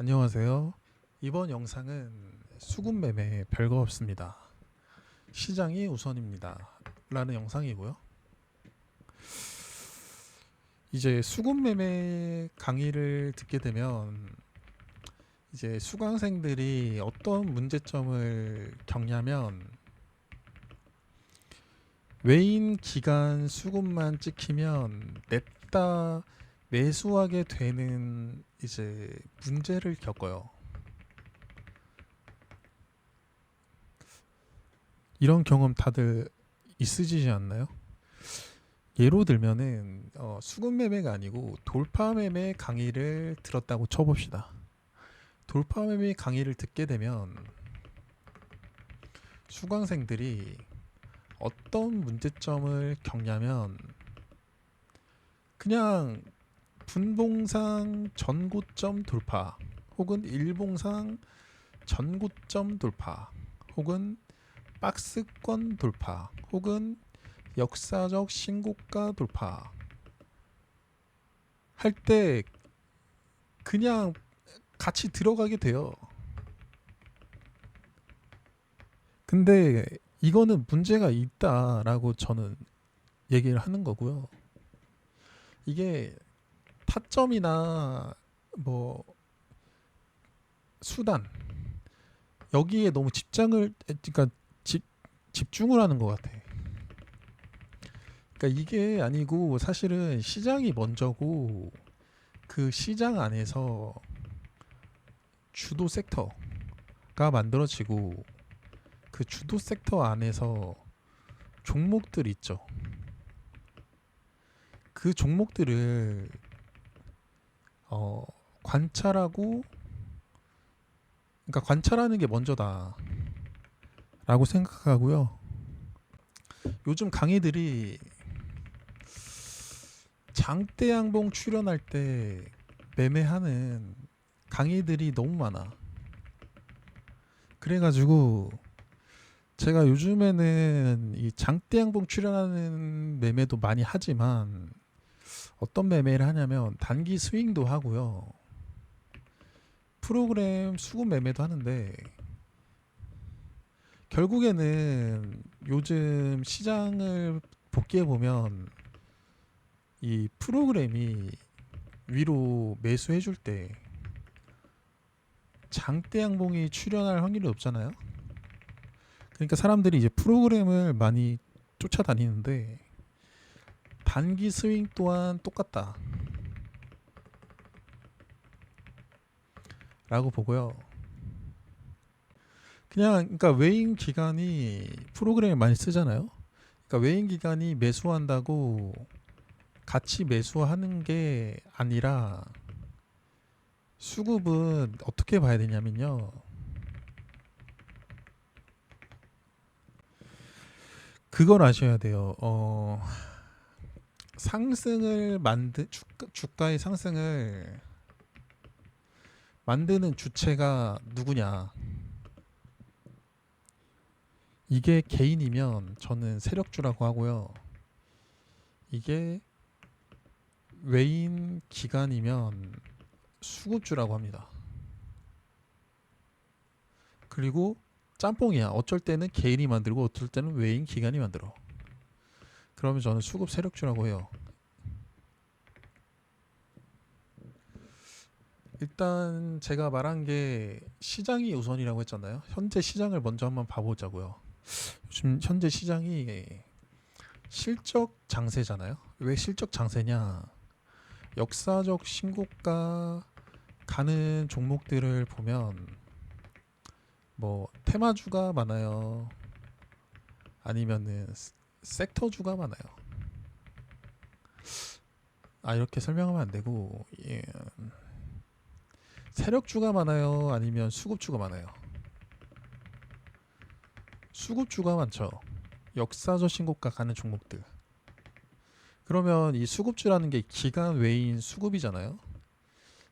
안녕하세요. 이번 영상은 수급 매매 별거 없습니다. 시장이 우선입니다. 라는 영상이고요. 이제 수급 매매 강의를 듣게 되면 이제 수강생들이 어떤 문제점을 겪냐면 외인 기간 수급만 찍히면 냅다 매수하게 되는 이제 문제를 겪어요. 이런 경험 다들 있으시지 않나요? 예로 들면은 수급 매매가 아니고 돌파 매매 강의를 들었다고 쳐봅시다. 돌파 매매 강의를 듣게 되면 수강생들이 어떤 문제점을 겪냐면 그냥 분봉상 전고점 돌파 혹은 일봉상 전고점 돌파 혹은 박스권 돌파 혹은 역사적 신고가 돌파 할 때 그냥 같이 들어가게 돼요. 근데 이거는 문제가 있다라고 저는 얘기를 하는 거고요. 이게 타점이나 뭐 수단 여기에 너무 그러니까 집중을 하는 것 같아. 그러니까 이게 아니고 사실은 시장이 먼저고 그 시장 안에서 주도 섹터가 만들어지고 그 주도 섹터 안에서 종목들 있죠. 그 종목들을 관찰하고 그러니까 관찰하는 게 먼저다라고 생각하고요. 요즘 강의들이 장대양봉 출연할 때 매매하는 강의들이 너무 많아. 그래가지고 제가 요즘에는 이 장대양봉 출연하는 매매도 많이 하지만 어떤 매매를 하냐면 단기 스윙도 하고요. 프로그램 수급 매매도 하는데 결국에는 요즘 시장을 복귀해 보면 이 프로그램이 위로 매수해 줄 때 장대 양봉이 출현할 확률이 없잖아요. 그러니까 사람들이 이제 프로그램을 많이 쫓아다니는데 단기 스윙 또한 똑같다 라고 보고요. 그냥 그러니까 외인 기관이 프로그램을 많이 쓰잖아요. 그러니까 외인 기관이 매수한다고 같이 매수하는 게 아니라 수급은 어떻게 봐야 되냐면요. 그걸 아셔야 돼요. 상승을 주가의 상승을 만드는 주체가 누구냐? 이게 개인이면 저는 세력주라고 하고요. 이게 외인 기관이면 수급주라고 합니다. 그리고 짬뽕이야. 어쩔 때는 개인이 만들고 어쩔 때는 외인 기관이 만들어. 그러면 저는 수급 세력주라고 해요. 일단 제가 말한 게 시장이 우선이라고 했잖아요. 현재 시장을 먼저 한번 봐보자고요. 요즘 현재 시장이 실적 장세잖아요. 왜 실적 장세냐? 역사적 신고가 가는 종목들을 보면 뭐 테마주가 많아요. 아니면은 섹터주가 많아요. 이렇게 설명하면 안 되고 세력주가 많아요. 아니면 수급주가 많아요. 수급주가 많죠. 역사적 신고가 가는 종목들. 그러면 이 수급주라는 게 기간 외인 수급이잖아요.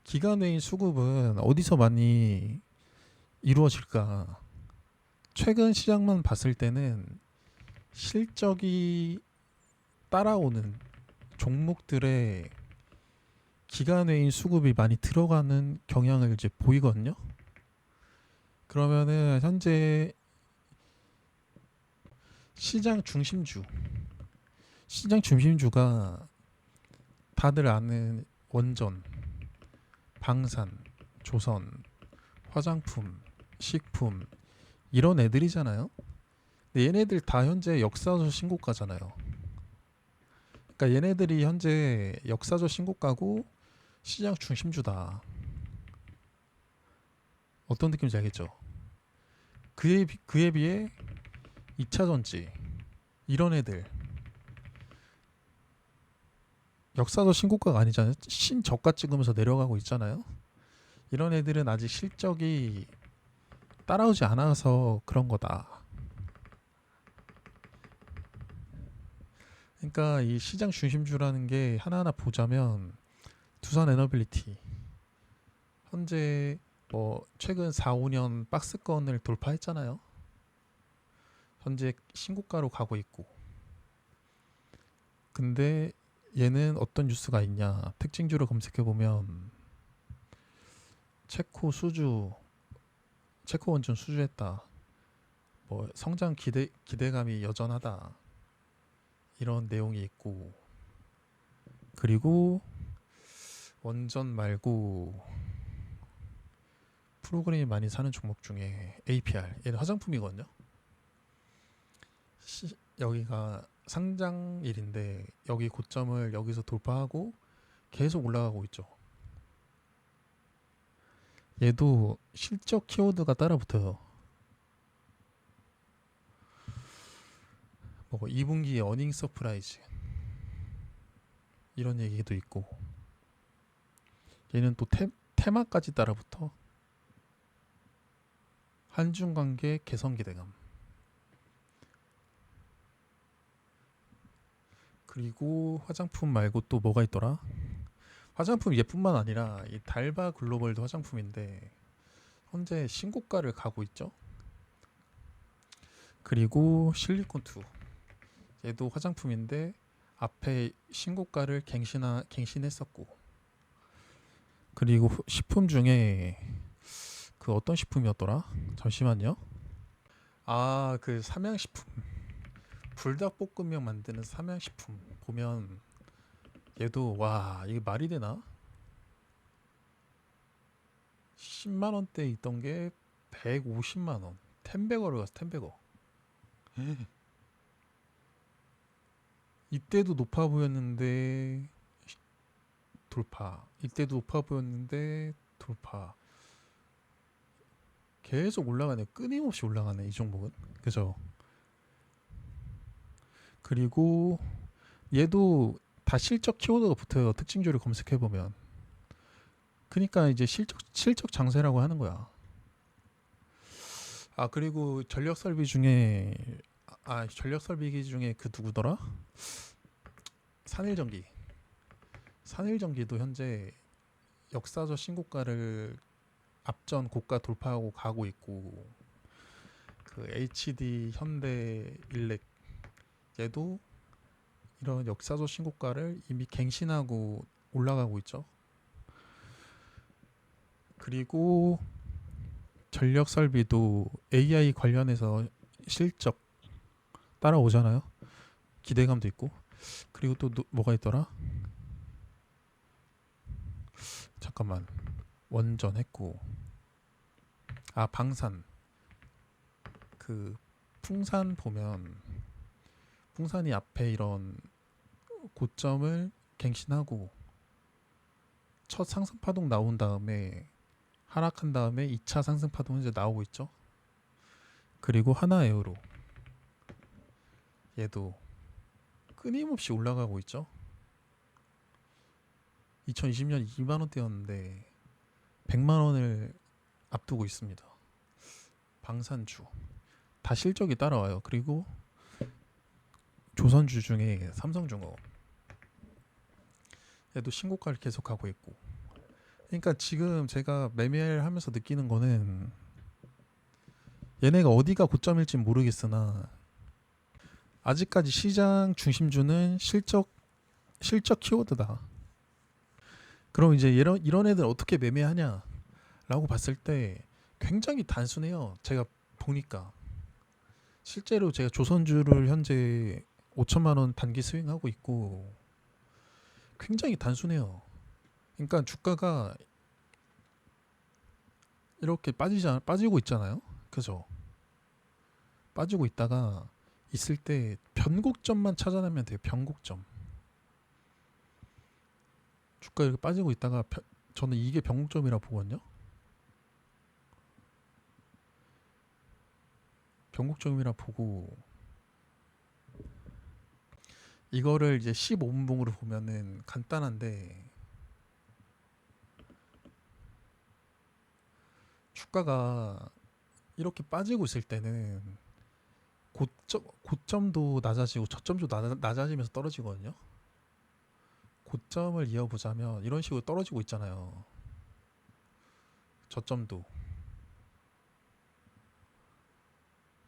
기간 외인 수급은 어디서 많이 이루어질까? 최근 시장만 봤을 때는 실적이 따라오는 종목들의 기간외인 수급이 많이 들어가는 경향을 이제 보이거든요. 그러면은 현재 시장 중심주, 시장 중심주가 다들 아는 원전, 방산, 조선, 화장품, 식품 이런 애들이잖아요. 근데 얘네들 다 현재 역사적 신고가잖아요. 그러니까 얘네들이 현재 역사적 신고가고 시장 중심주다. 어떤 느낌인지 알겠죠? 그에 비해 2차 전지 이런 애들 역사적 신고가가 아니잖아요. 신저가 찍으면서 내려가고 있잖아요. 이런 애들은 아직 실적이 따라오지 않아서 그런 거다. 그러니까 이 시장 중심주라는 게 하나하나 보자면 두산 에너빌리티 현재 뭐 최근 4, 5년 박스권을 돌파했잖아요. 현재 신고가로 가고 있고. 근데 얘는 어떤 뉴스가 있냐? 특징주를 검색해 보면 체코 원전 수주했다. 뭐 성장 기대감이 여전하다. 이런 내용이 있고. 그리고 원전 말고 프로그램이 많이 사는 종목 중에 APR, 얘는 화장품이거든요. 여기가 상장일인데 여기 고점을 여기서 돌파하고 계속 올라가고 있죠. 얘도 실적 키워드가 따라붙어요. 뭐 2분기 어닝 서프라이즈 이런 얘기도 있고 얘는 또 테마까지 따라붙어. 한중 관계 개선 기대감. 그리고 화장품 말고 또 뭐가 있더라? 화장품 얘뿐만 아니라 이 달바 글로벌도 화장품인데 현재 신고가를 가고 있죠. 그리고 실리콘2 얘도 화장품인데 앞에 신고가를 갱신했었고. 그리고 식품 중에 그 어떤 식품이었더라? 잠시만요. 그 삼양식품 불닭볶음면 만드는 삼양식품 보면 얘도 와 이게 말이 되나? 10만원대 있던 게 150만원 텐베거를 갔어. 텐베거 이때도 높아 보였는데 돌파. 이때도 높아 보였는데 돌파. 계속 올라가네. 끊임없이 올라가네 이 종목은. 그죠? 그리고 얘도 다 실적 키워드가 붙어요. 특징주를 검색해 보면. 그러니까 이제 실적 장세라고 하는 거야. 그리고 전력 설비 중에 그 누구더라? 산일전기도 현재 역사적 신고가를 앞전 고가 돌파하고 가고 있고. 그 HD 현대 일렉 얘도 이런 역사적 신고가를 이미 갱신하고 올라가고 있죠. 그리고 전력 설비도 AI 관련해서 실적 따라오잖아요. 기대감도 있고. 그리고 또 뭐가 있더라? 잠깐만. 원전 했고. 방산. 그 풍산 보면 풍산이 앞에 이런 고점을 갱신하고 첫 상승 파동 나온 다음에 하락한 다음에 2차 상승 파동 이제 나오고 있죠. 그리고 하나에어로 얘도 끊임없이 올라가고 있죠. 2020년 2만원대였는데 100만원을 앞두고 있습니다. 방산주 다 실적이 따라와요. 그리고 조선주 중에 삼성중업 얘도 신고가를 계속하고 있고. 그러니까 지금 제가 매매를 하면서 느끼는 거는 얘네가 어디가 고점일지 모르겠으나 아직까지 시장 중심주는 실적 키워드다. 그럼 이제 이런 애들 어떻게 매매하냐라고 봤을 때 굉장히 단순해요. 제가 보니까 실제로 제가 조선주를 현재 5천만 원 단기 스윙하고 있고 굉장히 단순해요. 그러니까 주가가 이렇게 빠지고 있잖아요. 그죠? 빠지고 있다가 있을 때 변곡점만 찾아내면 돼요. 변곡점. 주가 이렇게 빠지고 있다가 저는 이게 변곡점이라 보거든요. 변곡점이라 보고 이거를 이제 15분봉으로 보면은 간단한데 주가가 이렇게 빠지고 있을 때는 고점도 낮아지고 저점도 낮아지면서 떨어지거든요. 고점을 이어보자면 이런 식으로 떨어지고 있잖아요. 저점도.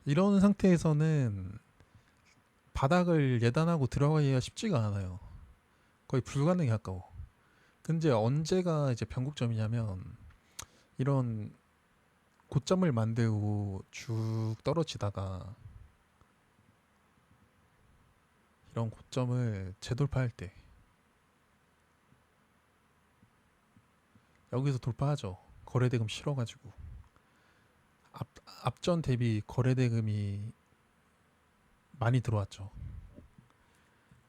이런 상태에서는 바닥을 예단하고 들어가기가 쉽지가 않아요. 거의 불가능에 가까워. 근데 언제가 이제 변곡점이냐면 이런 고점을 만들고 쭉 떨어지다가 이런 고점을 재돌파할 때 여기서 돌파하죠. 거래대금 실어가지고 앞전 대비 거래대금이 많이 들어왔죠.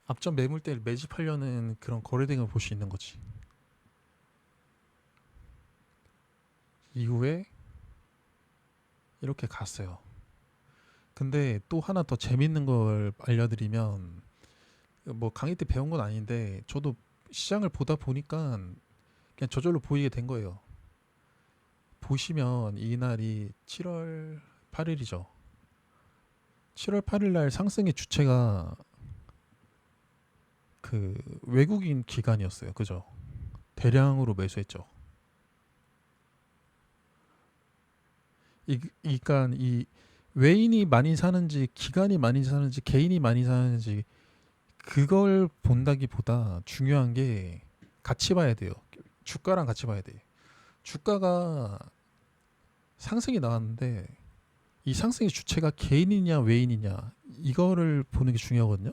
앞전 매물대를 매집하려는 그런 거래대금을 볼 수 있는 거지. 이후에 이렇게 갔어요. 근데 또 하나 더 재밌는 걸 알려드리면 뭐 강의 때 배운 건 아닌데 저도 시장을 보다 보니까 그냥 저절로 보이게 된 거예요. 보시면 이날이 7월 8일이죠. 7월 8일 날 상승의 주체가 그 외국인 기관이었어요. 그죠? 대량으로 매수했죠. 그러니까 이 외인이 많이 사는지 기관이 많이 사는지 개인이 많이 사는지 그걸 본다기보다 중요한 게 같이 봐야 돼요. 주가랑 같이 봐야 돼. 주가가 상승이 나왔는데 이 상승의 주체가 개인이냐 외인이냐 이거를 보는 게 중요하거든요.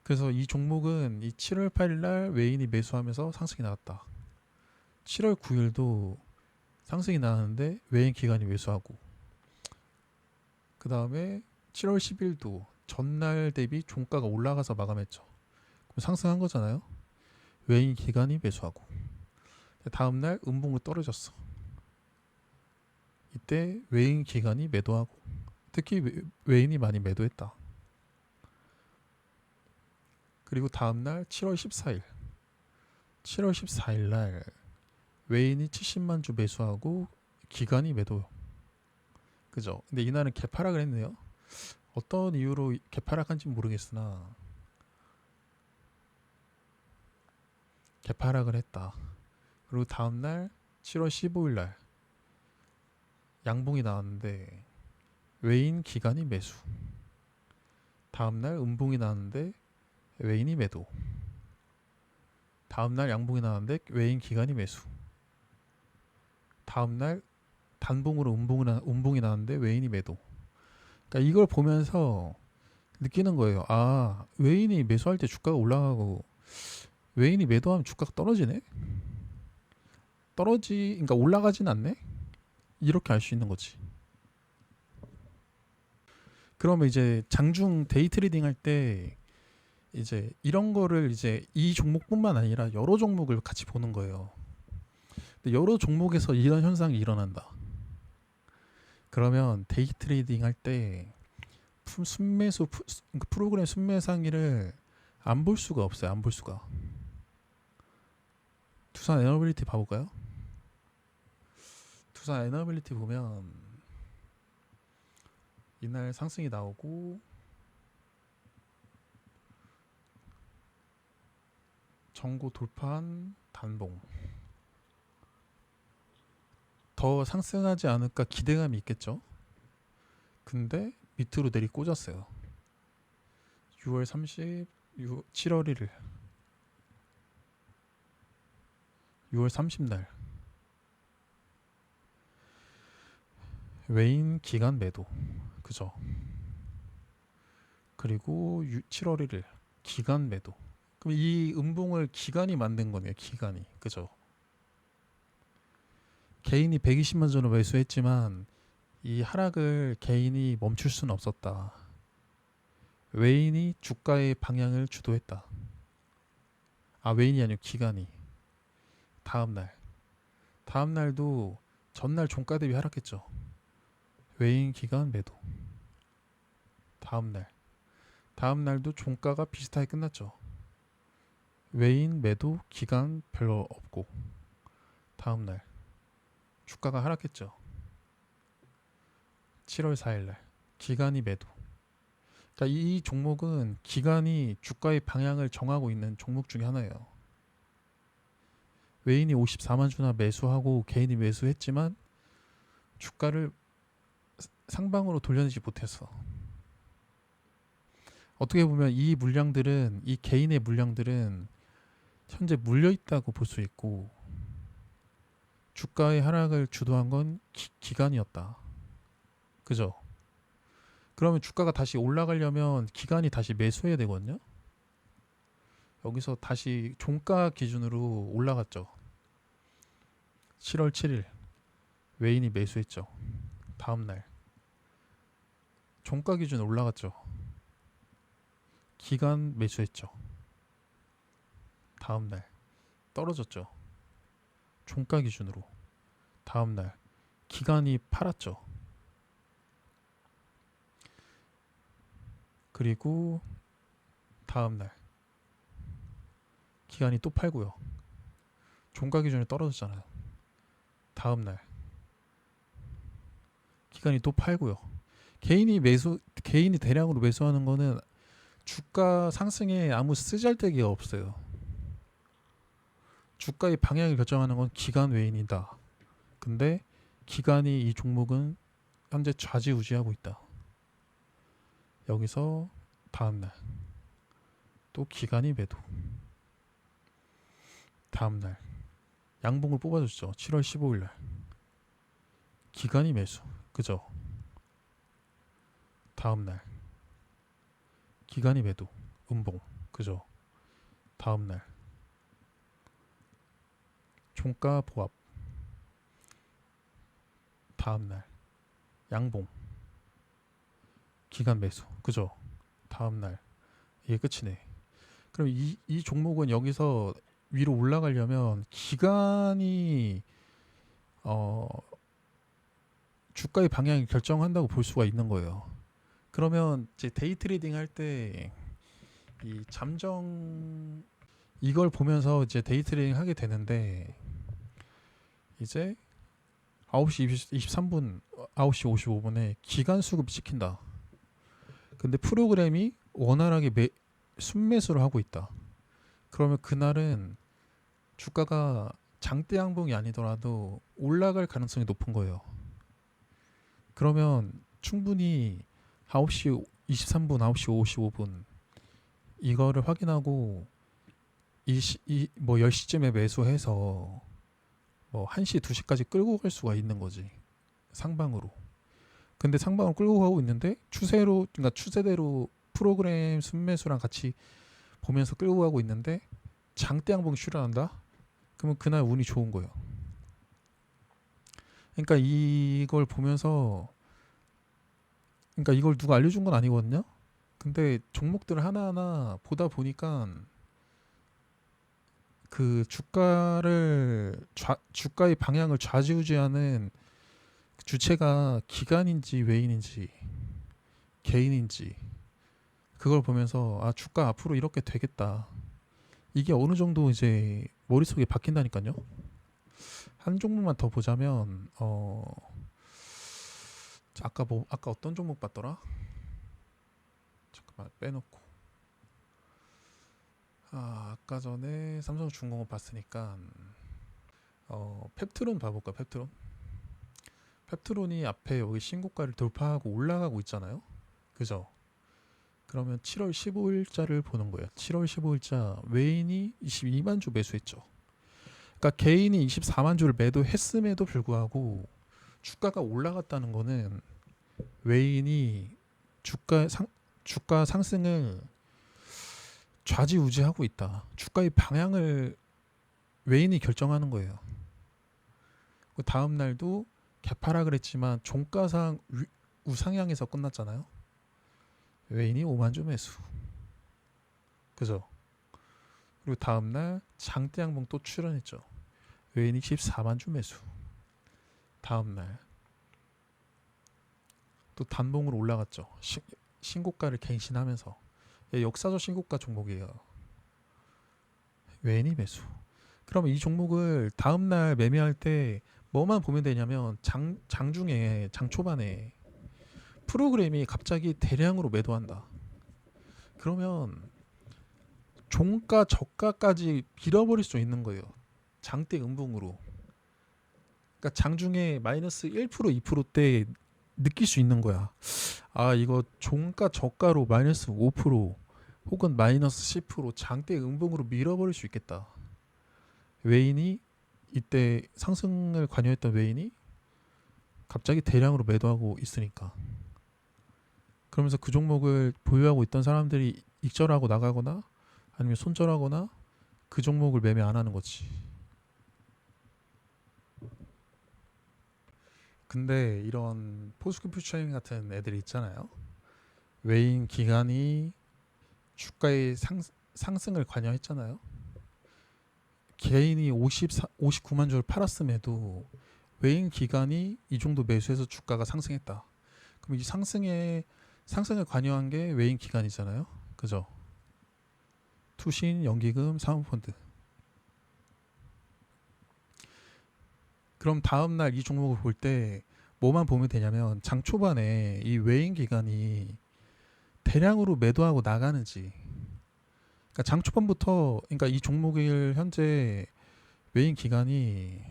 그래서 이 종목은 이 7월 8일 날 외인이 매수하면서 상승이 나왔다. 7월 9일도 상승이 나왔는데 외인 기관이 매수하고 그 다음에 7월 10일도 전날 대비 종가가 올라가서 마감했죠. 그럼 상승한 거잖아요. 외인 기관이 매수하고 다음날 음봉으로 떨어졌어. 이때 외인 기관이 매도하고 특히 외인이 많이 매도했다. 그리고 다음날 7월 14일 7월 14일 날 외인이 70만 주 매수하고 기관이 매도. 그죠? 근데 이날은 개파락을 했네요. 어떤 이유로 개파락한지 모르겠으나 개파락을 했다. 그리고 다음날 7월 15일 날 양봉이 나왔는데 외인 기관이 매수. 다음날 음봉이 나왔는데 외인이 매도. 다음날 양봉이 나왔는데 외인 기관이 매수. 다음날 단봉으로 음봉이 나왔는데 외인이 매도. 그러니까 이걸 보면서 느끼는 거예요. 아, 외인이 매수할 때 주가가 올라가고 외인이 매도하면 주가가 떨어지네. 그러니까 올라가진 않네. 이렇게 알 수 있는 거지. 그러면 이제 장중 데이 트레이딩 할 때 이제 이런 거를 이제 이 종목뿐만 아니라 여러 종목을 같이 보는 거예요. 근데 여러 종목에서 이런 현상이 일어난다. 그러면 데이 트레이딩 할 때 프로그램 순매수 항의를 안 볼 수가 없어요. 안 볼 수가. 두산 에너빌리티 봐볼까요? 두산 에너빌리티 보면 이날 상승이 나오고 전고 돌파한 단봉. 더 상승하지 않을까 기대감이 있겠죠. 근데 밑으로 내리 꽂았어요. 6월 30, 7월 1일 6월 30날 외인 기간 매도. 그죠? 그리고 7월 1일 기간 매도. 그럼 이 음봉을 기간이 만든 거네요. 기간이. 그죠? 개인이 120만 전을 매수했지만 이 하락을 개인이 멈출 수는 없었다. 외인이 주가의 방향을 주도했다. 아, 외인이 아니고 기간이. 다음날. 다음날도 전날 종가 대비 하락했죠. 외인 기간 매도. 다음날. 다음날도 종가가 비슷하게 끝났죠. 외인 매도 기간 별로 없고. 다음날. 주가가 하락했죠. 7월 4일날. 기간이 매도. 그러니까 이 종목은 기간이 주가의 방향을 정하고 있는 종목 중에 하나예요. 외인이 54만 주나 매수하고 개인이 매수했지만 주가를 상방으로 돌려내지 못했어. 어떻게 보면 이 물량들은, 이 개인의 물량들은 현재 물려 있다고 볼 수 있고, 주가의 하락을 주도한 건 기간이었다. 그죠? 그러면 주가가 다시 올라가려면 기간이 다시 매수해야 되거든요. 여기서 다시 종가 기준으로 올라갔죠. 7월 7일 외인이 매수했죠. 다음날 종가 기준 올라갔죠. 기간 매수했죠. 다음날 떨어졌죠. 종가 기준으로. 다음날 기간이 팔았죠. 그리고 다음날 기간이 또 팔고요. 종가 기준이 떨어졌잖아요. 다음날 기간이 또 팔고요. 개인이 대량으로 매수하는 거는 주가 상승에 아무 쓰잘데기가 없어요. 주가의 방향을 결정하는 건 기간 외인이다. 근데 기간이 이 종목은 현재 좌지우지하고 있다. 여기서 다음날 또 기간이 매도. 다음날 양봉을 뽑아줬죠. 7월 15일날 기간이 매수. 그죠? 다음날 기간이 매도. 음봉. 그죠? 다음날 종가 보합. 다음날 양봉. 기간 매수. 그죠? 다음날 이게 끝이네. 그럼 이 종목은 여기서 위로 올라가려면 기간이 주가의 방향을 결정한다고 볼 수가 있는 거예요. 그러면 이제 데이 트레이딩 할 때 이 잠정 이걸 보면서 이제 데이 트레이딩 하게 되는데, 이제 9시 23분, 9시 55분에 기간 수급 시킨다. 근데 프로그램이 원활하게 순매수를 하고 있다. 그러면 그날은 주가가 장대 양봉이 아니더라도 올라갈 가능성이 높은 거예요. 그러면 충분히 9시 23분, 9시 55분 이거를 확인하고 뭐 10시쯤에 매수해서 뭐 1시, 2시까지 끌고 갈 수가 있는 거지. 상방으로. 근데 상방으로 끌고 가고 있는데 그러니까 추세대로 프로그램 순매수랑 같이 보면서 끌고 가고 있는데 장대 양봉이 출현한다? 그러면 그날 운이 좋은 거예요. 그러니까 이걸 보면서, 그러니까 이걸 누가 알려준 건 아니거든요. 근데 종목들을 하나하나 보다 보니까 그 주가의 방향을 좌지우지하는 주체가 기간인지 외인인지 개인인지 그걸 보면서 아, 주가 앞으로 이렇게 되겠다. 이게 어느 정도 이제 머릿속에 박힌다니까요. 한 종목만 더 보자면 아까 어떤 종목 봤더라? 잠깐만 빼놓고. 아까 전에 삼성중공업 봤으니까 펩트론 봐볼까? 펩트론이 앞에 여기 신고가를 돌파하고 올라가고 있잖아요. 그죠? 그러면 7월 15일자를 보는 거예요. 7월 15일자 외인이 22만 주 매수했죠. 그러니까 개인이 24만 주를 매도했음에도 불구하고 주가가 올라갔다는 거는 외인이 주가 상승을 좌지우지하고 있다. 주가의 방향을 외인이 결정하는 거예요. 그 다음 날도 개파락을 했지만 종가상 우상향에서 끝났잖아요. 외인이 5만 주 매수. 그죠? 그리고 다음 날 장대양봉 또 출현했죠. 외인이 14만 주 매수. 다음 날 또 단봉으로 올라갔죠. 신고가를 갱신하면서. 역사적 신고가 종목이에요. 외인이 매수. 그러면 이 종목을 다음 날 매매할 때 뭐만 보면 되냐면 장중에 장 초반에 프로그램이 갑자기 대량으로 매도한다. 그러면 종가 저가까지 빌어버릴 수 있는 거예요. 장대 음봉으로. 그러니까 장중에 마이너스 1% 2%대 느낄 수 있는 거야. 아, 이거 종가 저가로 마이너스 5% 혹은 마이너스 10% 장대 음봉으로 밀어버릴 수 있겠다. 외인이 이때 상승을 관여했던 외인이 갑자기 대량으로 매도하고 있으니까. 그러면서 그 종목을 보유하고 있던 사람들이 익절하고 나가거나 아니면 손절하거나 그 종목을 매매 안 하는 거지. 근데 이런 포스코 퓨처링 같은 애들이 있잖아요. 외인 기관이 주가의 상승을 관여했잖아요. 개인이 59만 주를 팔았음에도 외인 기관이 이 정도 매수해서 주가가 상승했다. 그럼 이 상승을 관여한 게 외인 기관이잖아요. 그죠? 투신, 연기금, 사모펀드. 그럼 다음 날 이 종목을 볼 때 뭐만 보면 되냐면 장 초반에 이 외인 기관이 대량으로 매도하고 나가는지. 그러니까 장 초반부터 그러니까 이 종목을 현재 외인 기관이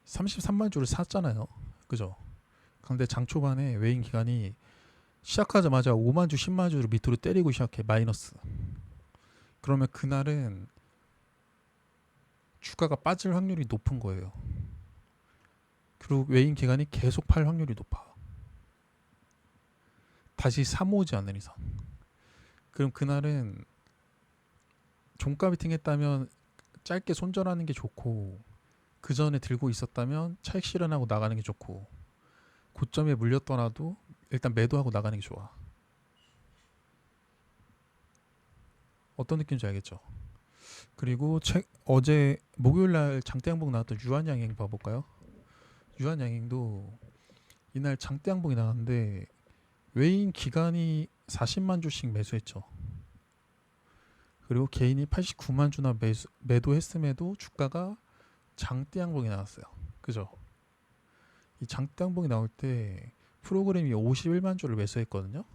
33만 주를 샀잖아요. 그죠? 그런데 장 초반에 외인 기관이 시작하자마자 5만 주, 10만 주를 밑으로 때리고 시작해. 마이너스. 그러면 그날은 주가가 빠질 확률이 높은 거예요. 그리고 외인 기관이 계속 팔 확률이 높아. 다시 사모으지 않는 이상. 그럼 그날은 종가 비팅했다면 짧게 손절하는 게 좋고 그 전에 들고 있었다면 차익 실현하고 나가는 게 좋고 고점에 물렸더라도 일단 매도하고 나가는 게 좋아. 어떤 느낌인지 알겠죠? 그리고 어제 목요일날 장대양봉 나왔던 유한양행 봐볼까요? 유한양행도 이날 장대양봉이 나왔는데 외인 기관이 40만 주씩 매수했죠. 그리고 개인이 89만 주나 매도했음에도 주가가 장대양봉이 나왔어요. 그죠? 이 장대양봉이 나올 때 프로그램이 51만 주를 매수했거든요.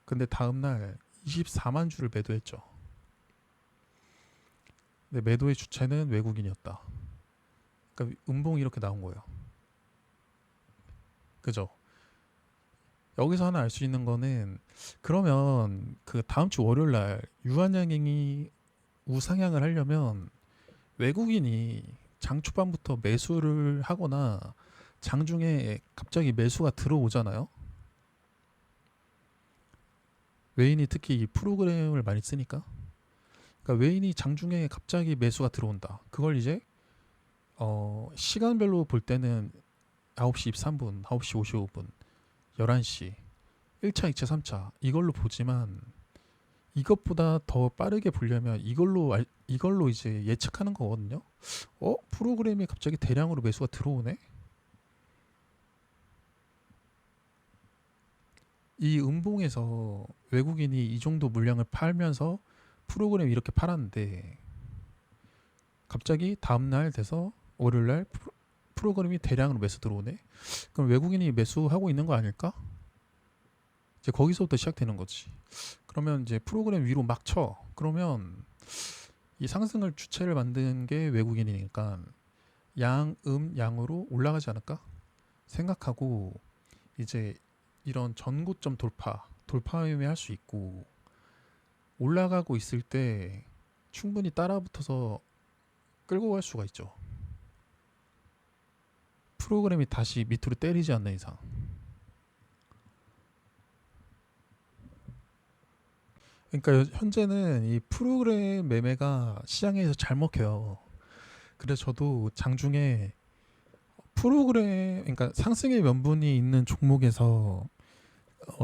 근데 다음날 24만 주를 매도했죠. 근데 매도의 주체는 외국인이었다. 그러니까 음봉이 이렇게 나온 거예요. 그죠? 여기서 하나 알 수 있는 거는 그러면 그 다음 주 월요일 날 유한양행이 우상향을 하려면 외국인이 장 초반부터 매수를 하거나 장중에 갑자기 매수가 들어오잖아요. 외인이 특히 이 프로그램을 많이 쓰니까. 그러니까 외인이 장중에 갑자기 매수가 들어온다. 그걸 이제 시간별로 볼 때는 9시 23분, 9시 55분, 11시, 1차, 2차, 3차 이걸로 보지만 이것보다 더 빠르게 보려면 이걸로 이제 예측하는 거거든요. 프로그램이 갑자기 대량으로 매수가 들어오네. 이 음봉에서 외국인이 이 정도 물량을 팔면서 프로그램 이렇게 팔았는데 갑자기 다음 날 돼서 월요일 날 프로그램이 대량으로 매수 들어오네. 그럼 외국인이 매수하고 있는 거 아닐까? 이제 거기서부터 시작되는 거지. 그러면 이제 프로그램 위로 막 쳐. 그러면 이 상승을 주체를 만든 게 외국인이니까 양으로 올라가지 않을까 생각하고 이제 이런 전고점 돌파 매매할 수 있고 올라가고 있을 때 충분히 따라붙어서 끌고 갈 수가 있죠. 프로그램이 다시 밑으로 때리지 않는 이상. 그러니까 현재는 이 프로그램 매매가 시장에서 잘 먹혀요. 그래서 저도 장중에 그러니까 상승의 명분이 있는 종목에서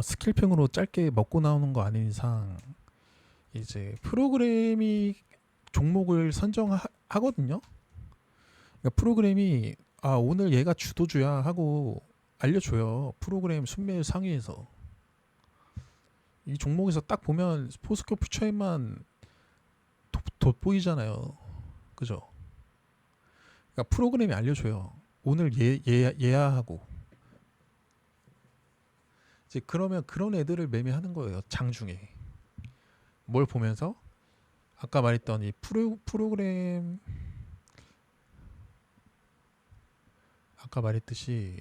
스킬핑으로 짧게 먹고 나오는 거 아닌 이상 이제 프로그램이 종목을 선정하거든요. 그러니까 프로그램이 오늘 얘가 주도주야 하고 알려줘요. 프로그램 순매일 상위에서 이 종목에서 딱 보면 포스코 퓨처에만 돋보이잖아요. 그죠? 그러니까 프로그램이 알려줘요. 오늘 얘야 하고 이제 그러면 그런 애들을 매매하는 거예요. 장중에 뭘 보면서 아까 말했던 이 프로그램 아까 말했듯이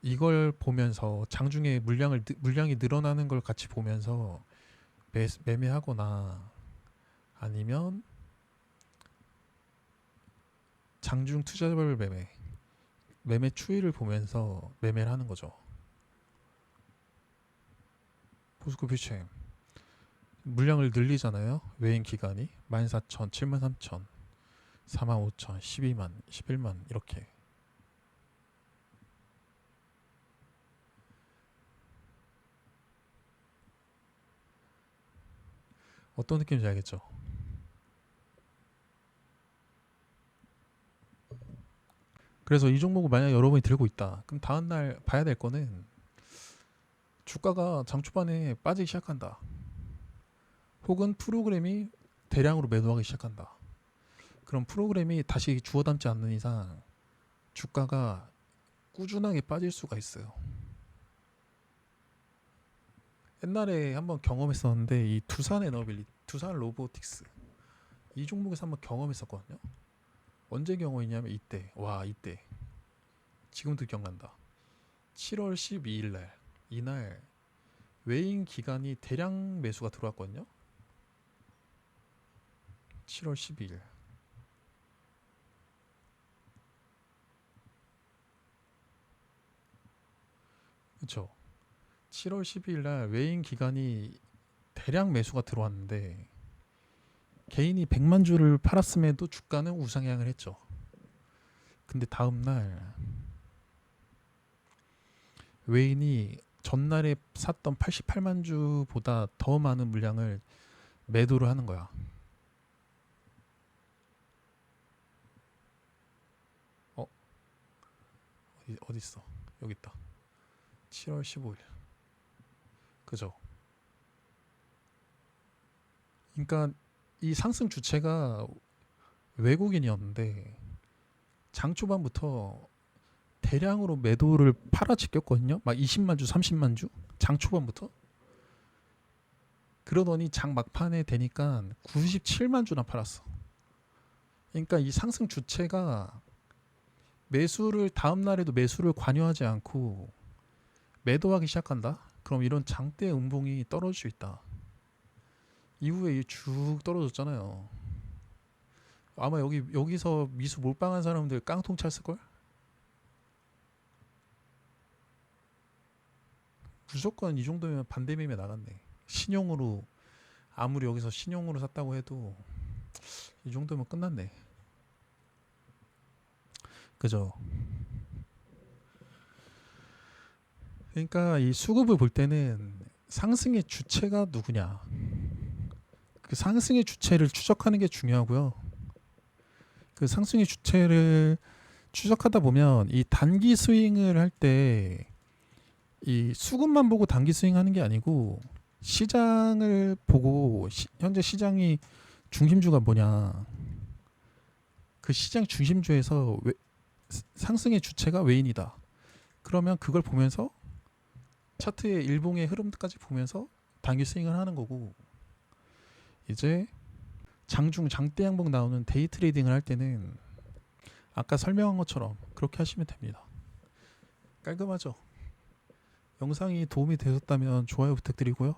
이걸 보면서 장중에 물량이 늘어나는 걸 같이 보면서 매매하거나 아니면 장중 투자별 매매 추이를 보면서 매매를 하는 거죠. 포스코 퓨처엠 물량을 늘리잖아요. 외인 기간이 14,000, 73,000, 45,000, 12만, 11만 이렇게. 어떤 느낌인지 알겠죠? 그래서 이 종목을 만약 여러분이 들고 있다. 그럼 다음날 봐야 될 거는 주가가 장 초반에 빠지기 시작한다. 혹은 프로그램이 대량으로 매도하기 시작한다. 그럼 프로그램이 다시 주워 담지 않는 이상 주가가 꾸준하게 빠질 수가 있어요. 옛날에 한번 경험했었는데 이 두산 로보틱스 이 종목에서 한번 경험했었거든요. 언제 경험했냐면 이때 지금도 기억난다. 7월 12일 날 이날 외인 기간이 대량 매수가 들어왔거든요. 7월 12일 그쵸. 7월 12일 날 외인 기간이 대량 매수가 들어왔는데 개인이 100만 주를 팔았음에도 주가는 우상향을 했죠. 근데 다음날 외인이 전날에 샀던 88만 주보다 더 많은 물량을 매도를 하는 거야. 어디 있어? 여기 있다. 7월 15일. 그죠? 그러니까 이 상승 주체가 외국인이었는데 장 초반부터 대량으로 매도를 팔아치겼거든요. 막 20만 주, 30만 주 장 초반부터. 그러더니 장 막판에 되니까 97만 주나 팔았어. 그러니까 이 상승 주체가 다음 날에도 매수를 관여하지 않고 매도하기 시작한다. 그럼 이런 장대 음봉이 떨어질 수 있다. 이후에 쭉 떨어졌잖아요. 아마 여기서 미수 몰빵한 사람들 깡통 찼을 걸? 무조건 이 정도면 반대 매매 나갔네. 신용으로 아무리 여기서 신용으로 샀다고 해도 이 정도면 끝났네. 그죠? 그러니까 이 수급을 볼 때는 상승의 주체가 누구냐. 그 상승의 주체를 추적하는 게 중요하고요. 그 상승의 주체를 추적하다 보면 이 단기 스윙을 할 때 이 수급만 보고 단기 스윙하는 게 아니고 시장을 보고 현재 시장이 중심주가 뭐냐. 그 시장 중심주에서 상승의 주체가 외인이다. 그러면 그걸 보면서 차트의 일봉의 흐름까지 보면서 단기 스윙을 하는 거고 이제 장중 장대 양봉 나오는 데이 트레이딩을 할 때는 아까 설명한 것처럼 그렇게 하시면 됩니다. 깔끔하죠? 영상이 도움이 되셨다면 좋아요 부탁드리고요.